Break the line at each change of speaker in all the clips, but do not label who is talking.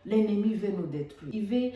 l'ennemi veut nous détruire. Il veut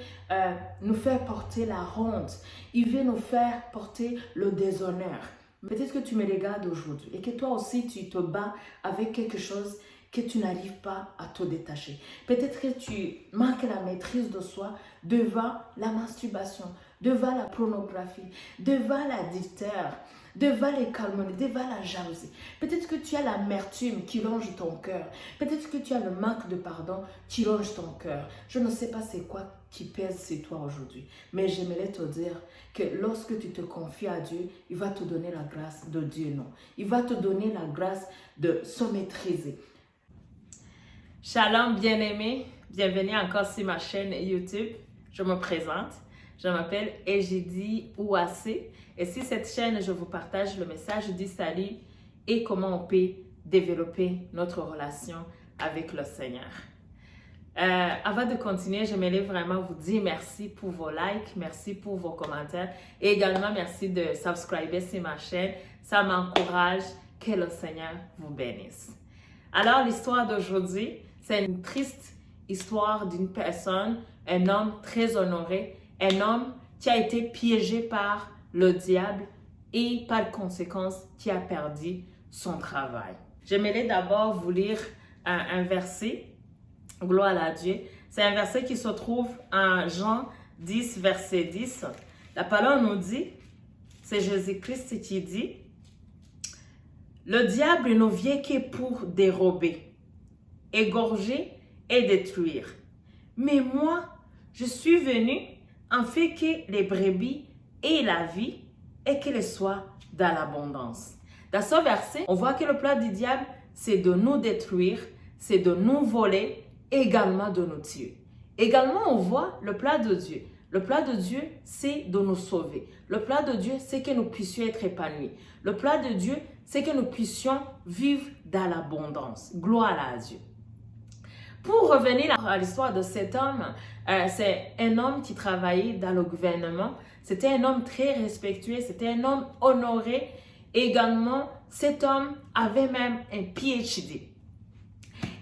nous faire porter la honte. Il veut nous faire porter le déshonneur. Peut-être que tu me regardes aujourd'hui et que toi aussi tu te bats avec quelque chose que tu n'arrives pas à te détacher. Peut-être que tu manques la maîtrise de soi devant la masturbation, devant la pornographie, devant l'adultère, devant les calomnies, devant la jalousie. Peut-être que tu as l'amertume qui ronge ton cœur. Peut-être que tu as le manque de pardon qui ronge ton cœur. Je ne sais pas c'est quoi qui pèse sur toi aujourd'hui. Mais j'aimerais te dire que lorsque tu te confies à Dieu, il va te donner la grâce de Dieu, non. Il va te donner la grâce de se maîtriser. Shalom bien-aimé, bienvenue encore sur ma chaîne YouTube. Je me présente, je m'appelle Ejidi Ouassé et sur cette chaîne, je vous partage le message du salut et comment on peut développer notre relation avec le Seigneur. Avant de continuer, j'aimerais vraiment vous dire merci pour vos likes, merci pour vos commentaires et également merci de subscriber sur ma chaîne. Ça m'encourage, que le Seigneur vous bénisse. Alors, l'histoire d'aujourd'hui, c'est une triste histoire d'une personne, un homme très honoré, un homme qui a été piégé par le diable et par conséquence qui a perdu son travail. J'aimerais d'abord vous lire un verset, gloire à Dieu. C'est un verset qui se trouve en Jean 10, verset 10. La parole nous dit, c'est Jésus-Christ qui dit, « Le diable ne vient que pour dérober, égorger et détruire. Mais moi, je suis venu en fait que les brebis aient la vie et qu'elles soient dans l'abondance. » Dans ce verset, on voit que le plan du diable, c'est de nous détruire, c'est de nous voler, également de nous tuer. Également, on voit le plan de Dieu. Le plan de Dieu, c'est de nous sauver. Le plan de Dieu, c'est que nous puissions être épanouis. Le plan de Dieu, c'est que nous puissions vivre dans l'abondance. Gloire à Dieu. Pour revenir à l'histoire de cet homme, c'est un homme qui travaillait dans le gouvernement. C'était un homme très respectueux, c'était un homme honoré. Également, cet homme avait même un PhD.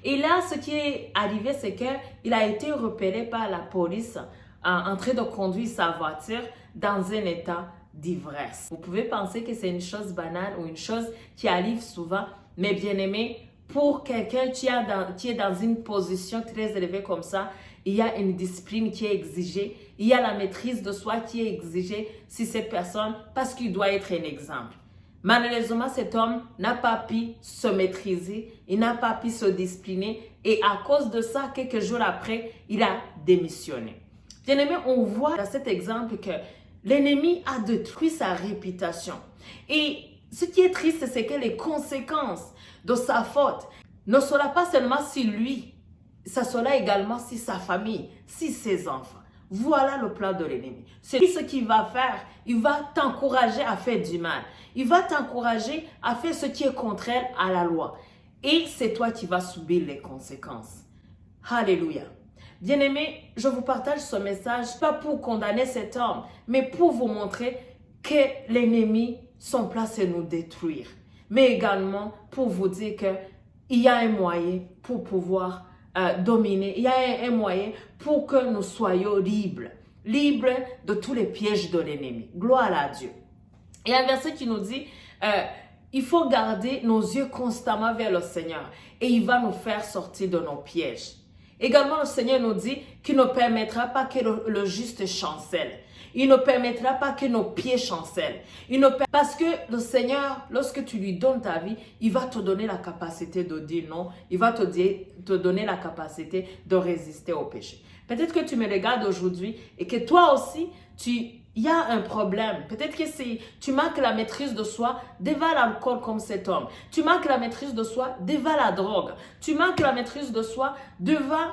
Et là, ce qui est arrivé, c'est qu'il a été repéré par la police en train de conduire sa voiture dans un état d'ivresse. Vous pouvez penser que c'est une chose banale ou une chose qui arrive souvent, mais bien aimé, pour quelqu'un qui est dans une position très élevée comme ça, il y a une discipline qui est exigée, il y a la maîtrise de soi qui est exigée sur cette personne parce qu'il doit être un exemple. Malheureusement, cet homme n'a pas pu se maîtriser, il n'a pas pu se discipliner et à cause de ça, quelques jours après, il a démissionné. Bien aimé, on voit dans cet exemple que l'ennemi a détruit sa réputation. Et ce qui est triste, c'est que les conséquences de sa faute ne seront pas seulement sur lui, ça sera également sur sa famille, sur ses enfants. Voilà le plan de l'ennemi. C'est lui ce qu'il va faire. Il va t'encourager à faire du mal. Il va t'encourager à faire ce qui est contraire à la loi. Et c'est toi qui vas subir les conséquences. Alléluia. Bien-aimés, je vous partage ce message, pas pour condamner cet homme, mais pour vous montrer que l'ennemi, son plan, c'est nous détruire. Mais également pour vous dire qu'il y a un moyen pour pouvoir dominer. Il y a un moyen pour que nous soyons libres de tous les pièges de l'ennemi. Gloire à Dieu. Il y a un verset qui nous dit, il faut garder nos yeux constamment vers le Seigneur et il va nous faire sortir de nos pièges. Également, le Seigneur nous dit qu'il ne permettra pas que le juste chancelle. Il ne permettra pas que nos pieds chancellent. Parce que le Seigneur, lorsque tu lui donnes ta vie, il va te donner la capacité de dire non. Il va te donner la capacité de résister au péché. Peut-être que tu me regardes aujourd'hui et que toi aussi, il y a un problème. Peut-être que tu manques la maîtrise de soi devant l'alcool comme cet homme. Tu manques la maîtrise de soi devant la drogue. Tu manques la maîtrise de soi devant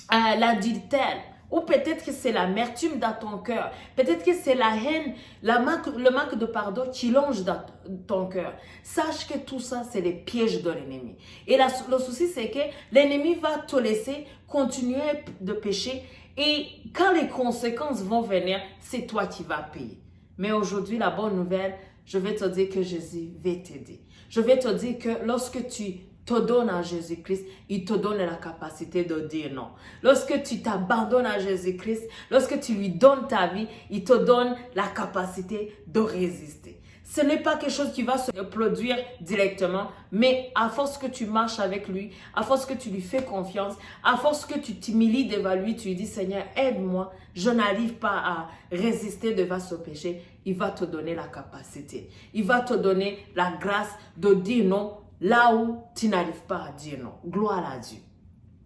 l'adultère. Ou peut-être que c'est l'amertume dans ton cœur. Peut-être que c'est la haine, le manque de pardon qui longe dans ton cœur. Sache que tout ça, c'est les pièges de l'ennemi. Et le souci, c'est que l'ennemi va te laisser continuer de pécher. Et quand les conséquences vont venir, c'est toi qui vas payer. Mais aujourd'hui, la bonne nouvelle, je vais te dire que Jésus va t'aider. Je vais te dire que lorsque tu te donnes à Jésus-Christ, il te donne la capacité de dire non. Lorsque tu t'abandonnes à Jésus-Christ, lorsque tu lui donnes ta vie, il te donne la capacité de résister. Ce n'est pas quelque chose qui va se produire directement, mais à force que tu marches avec lui, à force que tu lui fais confiance, à force que tu t'humilies devant lui, tu lui dis, Seigneur, aide-moi, je n'arrive pas à résister devant ce péché. Il va te donner la capacité. Il va te donner la grâce de dire non là où tu n'arrives pas à dire non. Gloire à Dieu.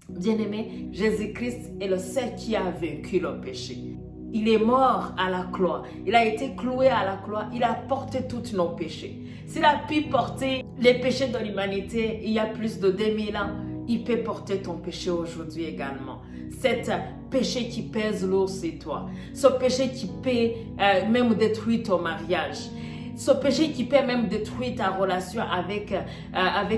Bien-aimé, Jésus-Christ est le seul qui a vaincu le péché. Il est mort à la croix. Il a été cloué à la croix. Il a porté tous nos péchés. S'il a pu porter les péchés de l'humanité il y a plus de 2000 ans, il peut porter ton péché aujourd'hui également. Cet péché qui pèse lourd sur toi. Ce péché qui peut même détruire ton mariage. Ce péché qui peut même détruire ta relation avec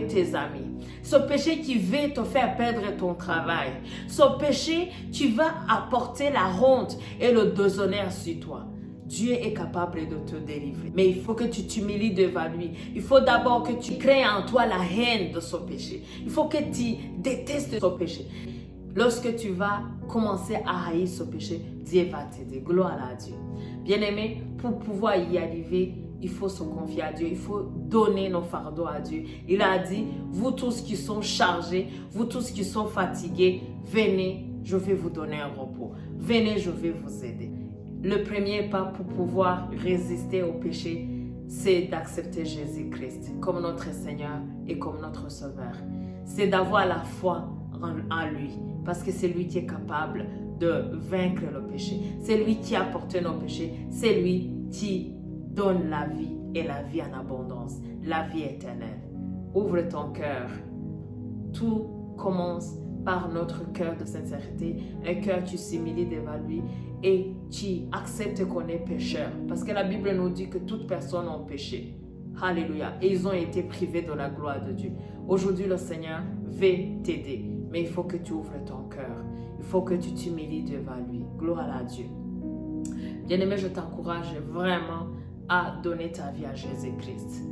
tes amis. Ce péché qui veut te faire perdre ton travail. Ce péché, tu vas apporter la honte et le déshonneur sur toi. Dieu est capable de te délivrer. Mais il faut que tu t'humilies devant lui. Il faut d'abord que tu crées en toi la haine de ce péché. Il faut que tu détestes ce péché. Lorsque tu vas commencer à haïr ce péché, Dieu va t'aider. Gloire à Dieu. Bien-aimé, pour pouvoir y arriver, il faut se confier à Dieu, il faut donner nos fardeaux à Dieu. Il a dit, vous tous qui sont chargés, vous tous qui sont fatigués, venez, je vais vous donner un repos. Venez, je vais vous aider. Le premier pas pour pouvoir résister au péché, c'est d'accepter Jésus-Christ comme notre Seigneur et comme notre Sauveur. C'est d'avoir la foi en lui, parce que c'est lui qui est capable de vaincre le péché. C'est lui qui a porté nos péchés. C'est lui qui donne la vie et la vie en abondance, la vie éternelle. Ouvre ton cœur. Tout commence par notre cœur de sincérité, un cœur qui s'humilie devant lui et qui accepte qu'on est pécheur. Parce que la Bible nous dit que toute personne a péché. Alléluia. Et ils ont été privés de la gloire de Dieu. Aujourd'hui, le Seigneur veut t'aider. Mais il faut que tu ouvres ton cœur. Il faut que tu t'humilies devant lui. Gloire à Dieu. Bien-aimé, je t'encourage vraiment à donner ta vie à Jésus-Christ.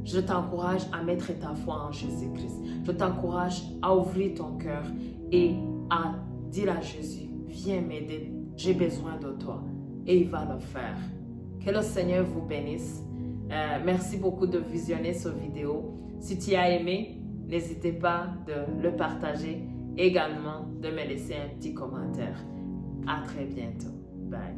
Je t'encourage à mettre ta foi en Jésus-Christ. Je t'encourage à ouvrir ton cœur et à dire à Jésus, viens m'aider, j'ai besoin de toi. Et il va le faire. Que le Seigneur vous bénisse. Merci beaucoup de visionner cette vidéo. Si tu as aimé, n'hésitez pas de le partager. Également de me laisser un petit commentaire. À très bientôt. Bye.